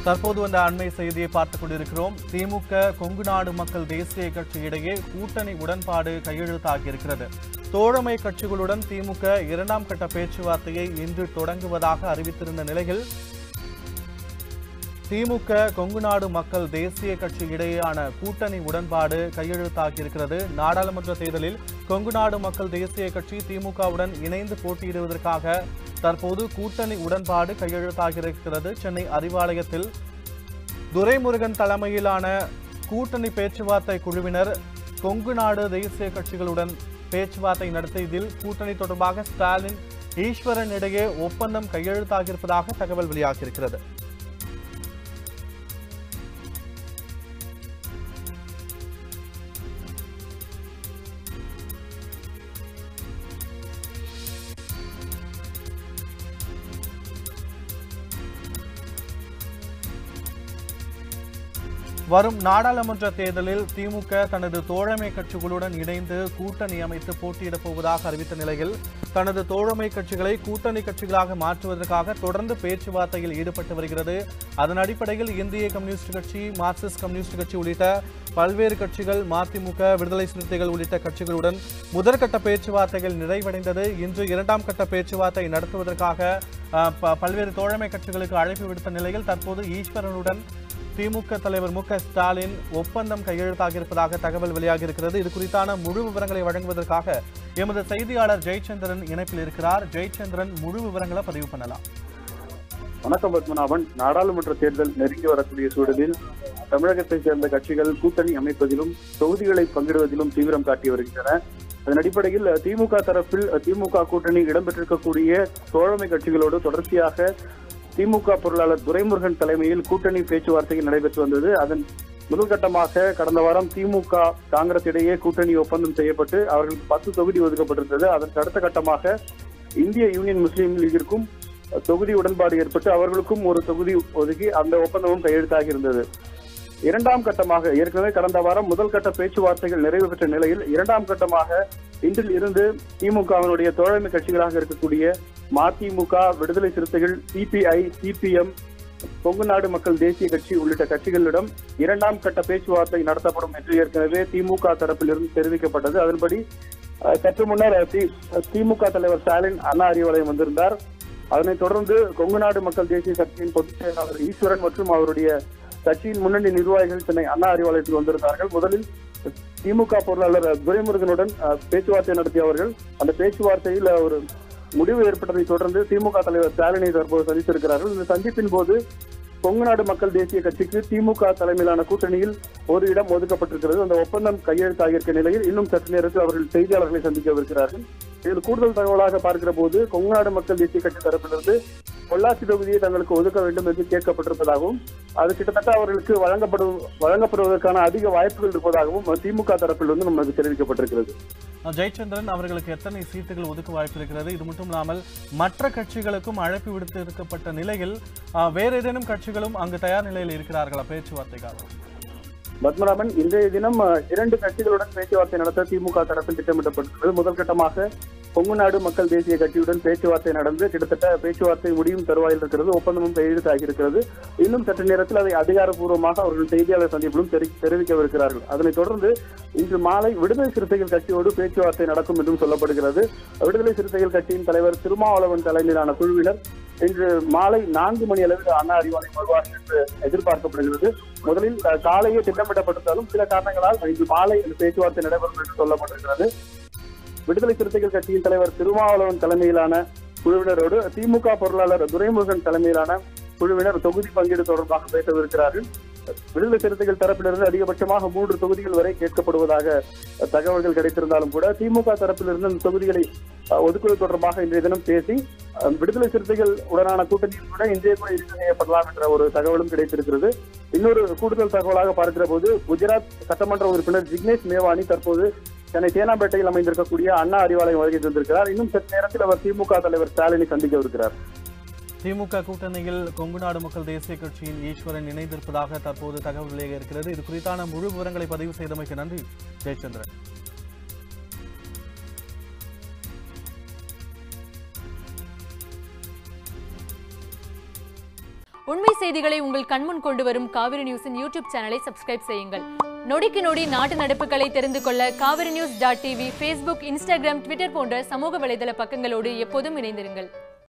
தற்போது அந்த அண்மை செய்தியை பார்த்துக் கொண்டிருக்கிறோம். திமுக கொங்கு நாடு மக்கள் தேசிய கட்சி இடையே கூட்டணி உடன்பாடு கையெழுத்தாகியிருக்கிறது. தோழமை கட்சிகளுடன் திமுக இரண்டாம் கட்ட பேச்சுவார்த்தையை இன்று தொடங்குவதாக அறிவித்திருந்த நிலையில் திமுக கொங்கு நாடு மக்கள் தேசிய கட்சி இடையேயான கூட்டணி உடன்பாடு கையெழுத்தாகியிருக்கிறது. நாடாளுமன்ற தேர்தலில் கொங்கு நாடு மக்கள் தேசிய கட்சி திமுகவுடன் இணைந்து போட்டியிடுவதற்காக தற்போது கூட்டணி உடன்பாடு கையெழுத்தாகியிருக்கிறது. சென்னை அறிவாலயத்தில் துரைமுருகன் தலைமையிலான கூட்டணி பேச்சுவார்த்தை குழுவினர் கொங்கு நாடு தேசிய கட்சிகளுடன் பேச்சுவார்த்தை நடத்தியதில் கூட்டணி தொடர்பாக ஸ்டாலின், ஈஸ்வரன் இடையே ஒப்பந்தம் கையெழுத்தாகியிருப்பதாக தகவல் வெளியாகியிருக்கிறது. வரும் நாடாளுமன்ற தேர்தலில் திமுக தனது தோழமை கட்சிகளுடன் இணைந்து கூட்டணி அமைத்து போட்டியிடப் போவதாக அறிவித்த நிலையில் தனது தோழமை கட்சிகளை கூட்டணி கட்சிகளாக மாற்றுவதற்காக தொடர்ந்து பேச்சுவார்த்தையில் ஈடுபட்டு வருகிறது. அதன் அடிப்படையில் இந்திய கம்யூனிஸ்ட் கட்சி, மார்க்சிஸ்ட் கம்யூனிஸ்ட் கட்சி உள்ளிட்ட பல்வேறு கட்சிகள், மதிமுக, விடுதலை சிறுத்தைகள் உள்ளிட்ட கட்சிகளுடன் முதற்கட்ட பேச்சுவார்த்தைகள் நிறைவடைந்தது. இன்று இரண்டாம் கட்ட பேச்சுவார்த்தை நடத்துவதற்காக பல்வேறு தோழமை கட்சிகளுக்கு அழைப்பு விடுத்த நிலையில் தற்போது ஈஸ்வரனுடன் திமுக தலைவர் மு க ஸ்டாலின் ஒப்பந்தம் கையெழுத்தாகியிருப்பதாக தகவல் வெளியாகியிருக்கிறது. இது குறித்தான முழு விவரங்களை வழங்குவதற்காக எமது செய்தியாளர் ஜெயச்சந்திரன் இணைப்பில் இருக்கிறார். ஜெயச்சந்திரன், முழு விவரங்களை பதிவு பண்ணலாம். வணக்கம் பத்மநாபன். நாடாளுமன்ற தேர்தல் நெருங்கி வரக்கூடிய சூழலில் தமிழகத்தைச் சேர்ந்த கட்சிகள் கூட்டணி அமைப்பதிலும் தொகுதிகளை பங்கிடுவதிலும் தீவிரம் காட்டி வருகின்றன. அதன் அடிப்படையில் திமுக தரப்பில் திமுக கூட்டணி இடம்பெற்றிருக்கக்கூடிய தோழமை கட்சிகளோடு தொடர்ச்சியாக திமுக பொருளாளர் துரைமுருகன் தலைமையில் கூட்டணி பேச்சுவார்த்தைகள் நடைபெற்று வந்தது. அதன் முதல் கட்டமாக கடந்த வாரம் திமுக காங்கிரஸ் இடையே கூட்டணி ஒப்பந்தம் செய்யப்பட்டு அவர்களுக்கு 10 தொகுதி ஒதுக்கப்பட்டிருந்தது. அதற்கு அடுத்த கட்டமாக இந்திய யூனியன் முஸ்லீம் லீகிற்கும் தொகுதி உடன்பாடு ஏற்பட்டு அவர்களுக்கும் ஒரு தொகுதி ஒதுக்கி அந்த ஒப்பந்தமும் கையெழுத்தாகி இருந்தது. இரண்டாம் கட்டமாக ஏற்கனவே கடந்த வாரம் முதல் கட்ட பேச்சுவார்த்தைகள் நிறைவு பெற்ற நிலையில் இரண்டாம் கட்டமாக இன்றில் இருந்து திமுகவினுடைய தோழமை கட்சிகளாக இருக்கக்கூடிய மதிமுக, விடுதலை சிறுத்தைகள், சிபிஐ, சிபிஎம், கொங்கு நாடு மக்கள் தேசிய கட்சி உள்ளிட்ட கட்சிகளிடம் இரண்டாம் கட்ட பேச்சுவார்த்தை நடத்தப்படும் என்று ஏற்கனவே திமுக தரப்பிலிருந்து தெரிவிக்கப்பட்டது. அதன்படி சற்று முன்னர் திமுக தலைவர் ஸ்டாலின் அண்ணா அறிவாலயம் வந்திருந்தார். அதனைத் தொடர்ந்து கொங்கு நாடு மக்கள் தேசிய கட்சியின் பொதுச் செயலாளர் ஈஸ்வரன் மற்றும் அவருடைய கட்சியின் முன்னணி நிர்வாகிகள் சென்னை அண்ணா அறிவாலயத்தில் வந்திருந்தார்கள். முதலில் திமுக பொருளாளர் துரைமுருகனுடன் பேச்சுவார்த்தை நடத்திய அவர்கள் அந்த பேச்சுவார்த்தையில் ஒரு முடிவு ஏற்பட்டதை தொடர்ந்து திமுக தலைவர் ஸ்டாலினை தற்போது சந்தித்திருக்கிறார்கள். இந்த சந்திப்பின் போது கொங்கு நாடு மக்கள் தேசிய கட்சிக்கு திமுக தலைமையிலான கூட்டணியில் ஒரு இடம் ஒதுக்கப்பட்டிருக்கிறது. அந்த ஒப்பந்தம் கையெழுத்தாகியிருக்க நிலையில் இன்னும் சற்று நேரத்தில் அவர்கள் செய்தியாளர்களை சந்திக்கவிருக்கிறார்கள். இதில் கூடுதல் தகவலாக பார்க்கிற போது கொங்கு நாடு மக்கள் தேசிய கட்சி தரப்பிலிருந்து பொள்ளாச்சி தொகுதியை தங்களுக்கு ஒதுக்க வேண்டும் என்று கேட்கப்பட்டிருப்பதாகவும் அது கிட்டத்தட்ட அவர்களுக்கு வழங்கப்படுவதற்கான அதிக வாய்ப்புகள் இருப்பதாகவும் திமுக தரப்பிலிருந்து நமக்கு தெரிவிக்கப்பட்டிருக்கிறது. ஜெயச்சந்திரன், அவர்களுக்கு எத்தனை சீட்டுகள் ஒதுக்க வாய்ப்பு இருக்கிறது? இது மட்டும் இல்லாமல் மற்ற கட்சிகளுக்கும் அழைப்பு விடுத்து இருக்கப்பட்ட நிலையில் வேற ஏதேனும் கட்சிகளும் அங்கு தயார் நிலையில் இருக்கிறார்களா பேச்சுவார்த்தைக்காக? பத்மநாபன், இன்றைய தினம் 2 கட்சிகளுடன் பேச்சுவார்த்தை நடத்த திமுக தரப்பில் திட்டமிடப்பட்டுள்ளது. முதல் கட்டமாக கொங்கு நாடு மக்கள் தேசிய கட்சியுடன் பேச்சுவார்த்தை நடந்து கிட்டத்தட்ட பேச்சுவார்த்தை முடியும் தருவாயில் இருக்கிறது. ஒப்பந்தமும் கையெழுத்தாகியிருக்கிறது. இன்னும் சற்று நேரத்தில் அதை அதிகாரப்பூர்வமாக அவர்கள் செய்தியாளர் சந்திப்பிலும் தெரிவிக்கவிருக்கிறார்கள். அதனைத் தொடர்ந்து இன்று மாலை விடுதலை சிறுத்தைகள் கட்சியோடு பேச்சுவார்த்தை நடக்கும் என்றும் சொல்லப்படுகிறது. விடுதலை சிறுத்தைகள் கட்சியின் தலைவர் திருமாவளவன் தலைமையிலான குழுவினர் இன்று மாலை 4 மணி அளவில் அண்ணா அறிவாலயம் வருவார்கள் என்று எதிர்பார்க்கப்படுகிறது. முதலில் காலையே திட்டமிடப்பட்டிருந்தாலும் சில காரணங்களால் இன்று மாலை பேச்சுவார்த்தை நடைபெறும் என்று சொல்லப்பட்டிருக்கிறது. விடுதலை சிறுத்தைகள் கட்சியின் தலைவர் திருமாவளவன் தலைமையிலான குழுவினரோடு திமுக பொருளாளர் துரைமுருகன் தலைமையிலான குழுவினர் தொகுதி பங்கீடு தொடர்பாக பேசவிருக்கிறார்கள். விடுதலை சிறுத்தைகள் தரப்பிலிருந்து அதிகபட்சமாக 3 தொகுதிகள் வரை கேட்கப்படுவதாக தகவல்கள் கிடைத்திருந்தாலும் கூட திமுக தரப்பிலிருந்து அந்த தொகுதிகளை ஒதுக்குவது தொடர்பாக இன்றைய தினம் பேசி விடுதலை சிறுத்தைகள் உடனான கூட்டணியில் கூட இன்றைய கூட இறுதி செய்யப்படலாம் என்ற ஒரு தகவலும் கிடைத்திருக்கிறது. இன்னொரு கூடுதல் தகவலாக பார்க்கிற போது குஜராத் சட்டமன்ற உறுப்பினர் ஜிக்னேஷ் மேவானி தற்போது சென்னை தேனாம்பேட்டையில் அமைந்திருக்கக்கூடிய அண்ணா அறிவாலயம் வருகை தந்திருக்கிறார். இன்னும் சற்று நேரத்தில் அவர் திமுக தலைவர் ஸ்டாலினை சந்திக்கவிருக்கிறார். திமுக கூட்டணியில் கொங்கு நாடு மக்கள் தேசிய கட்சியின் ஈஸ்வரன் இணைந்திருப்பதாக தற்போது தகவல் வெளியாக இருக்கிறது. இது குறித்தான முழு விவரங்களை பதிவு செய்தமைக்கு நன்றி ஜெயச்சந்திரன். உண்மை செய்திகளை உங்கள் கண்முன் கொண்டு வரும் காவிரி நியூஸின் யூடியூப் சேனலை சப்ஸ்கிரைப் செய்யுங்கள். நொடிக்கு நொடி நாட்டு நடப்புகளை தெரிந்து கொள்ள kaverinews.tv, Facebook, Instagram, Twitter போன்ற சமூக வலைதள பக்கங்களோடு எப்போதும் இணைந்திருங்கள்.